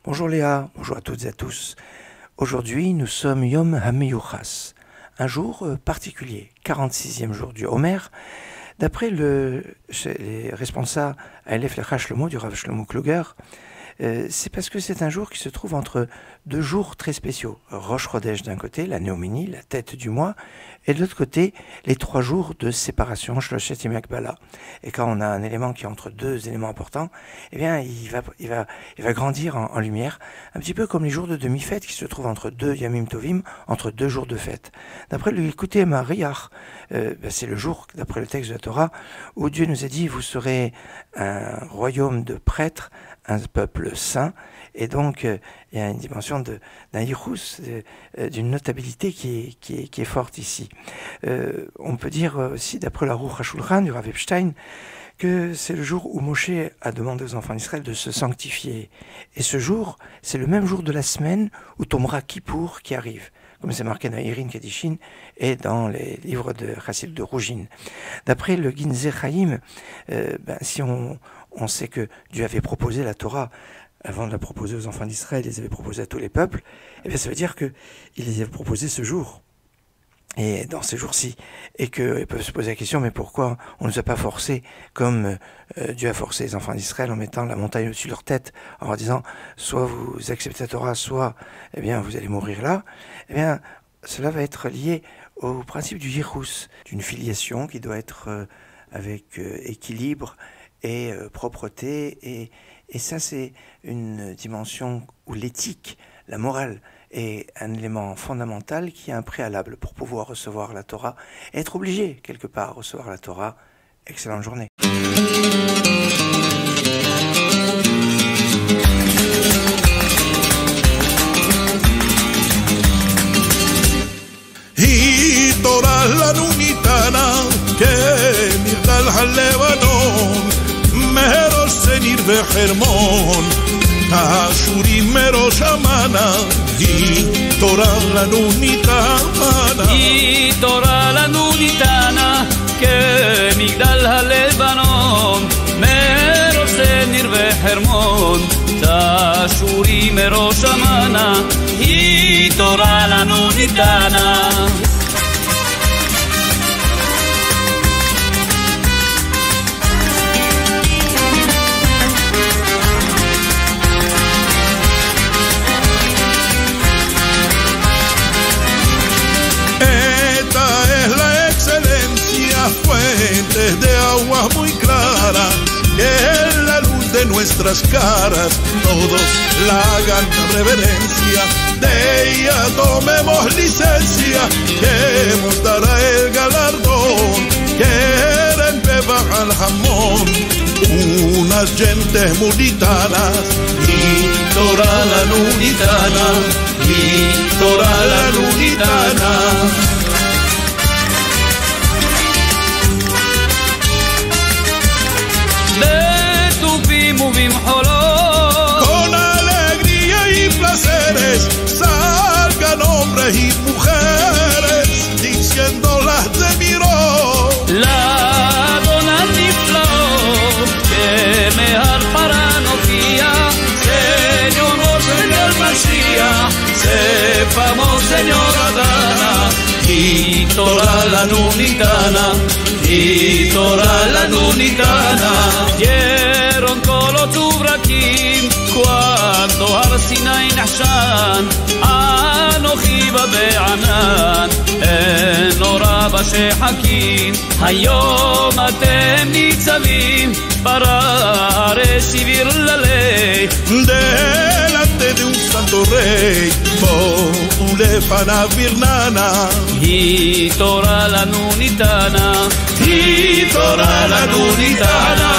Bonjour Léa, bonjour à toutes et à tous. Aujourd'hui, nous sommes Yom HaMiyuchas, un jour particulier, 46e jour du Homer. D'après les responsables à Elef Lecha Shlomo du Rav Shlomo Kluger, c'est parce que c'est un jour qui se trouve entre deux jours très spéciaux. Rosh Chodesh d'un côté, la Néomini, la tête du mois, et de l'autre côté, les 3 jours de séparation, Shloshet Yemei Hakbala. Et quand on a un élément qui est entre deux éléments importants, eh bien, il va grandir en lumière, un petit peu comme les jours de demi-fête qui se trouvent entre deux Yamim Tovim, entre 2 jours de fête. D'après le Likutei Mahariach, c'est le jour, d'après le texte de la Torah, où Dieu nous a dit, vous serez un royaume de prêtres, un peuple saint, et donc il y a une dimension d'un yichus, d'une notabilité qui est forte ici. On peut dire aussi, d'après la Aruch HaShulchan du Rav Epstein, que c'est le jour où Moshe a demandé aux enfants d'Israël de se sanctifier. Et ce jour, c'est le même jour de la semaine où tombera Kippour qui arrive, comme c'est marqué dans Irin Kedishin et dans les livres de Chassid de Rougine. D'après le Ginzei Chaim, si on sait que Dieu avait proposé la Torah avant de la proposer aux enfants d'Israël, il les avait proposés à tous les peuples, et bien ça veut dire qu'il les avait proposés ce jour, et dans ces jours-ci, et qu'ils peuvent se poser la question, mais pourquoi on ne nous a pas forcés comme Dieu a forcé les enfants d'Israël en mettant la montagne au-dessus de leur tête, en leur disant, soit vous acceptez la Torah, soit eh bien, vous allez mourir là. Eh bien, cela va être lié au principe du yichus, d'une filiation qui doit être avec équilibre et propreté, et ça c'est une dimension où l'éthique, la morale, est un élément fondamental qui est un préalable pour pouvoir recevoir la Torah et être obligé quelque part à recevoir la Torah. Excellente journée. Torah lanunitana que mirdal halevanon meros senir vehermon ashuri meros amana Torah lanunitana Torah lanunitana que mirdal halevanon meros senir vehermon ashuri meros amana Torah lanunitana. Fuentes de agua muy clara, que es la luz de nuestras caras, todos la hagan reverencia, de ella tomemos licencia, que nos dará el galardón, que era en Beba al Jamón, unas gentes muritanas, y Torah la lunitana, y Torah la lunitana. Con alegría y placeres salgan hombres y mujeres diciendo las de Miró. La dona Niflo que me para Nofía, Señor Mashiach, sepamos Señor Adana, y Torah la lunitana, y Torah la lunitana. Dieron colo tubrakim cuando Har Sinai נחשן, אנוכי בענן, אין אורה בשחקים, היום אתם ניצבים, parare civil la ley. Delante de un santo rey, Ulefana Virnana, y Torah la lunitana, y Torah la lunitana.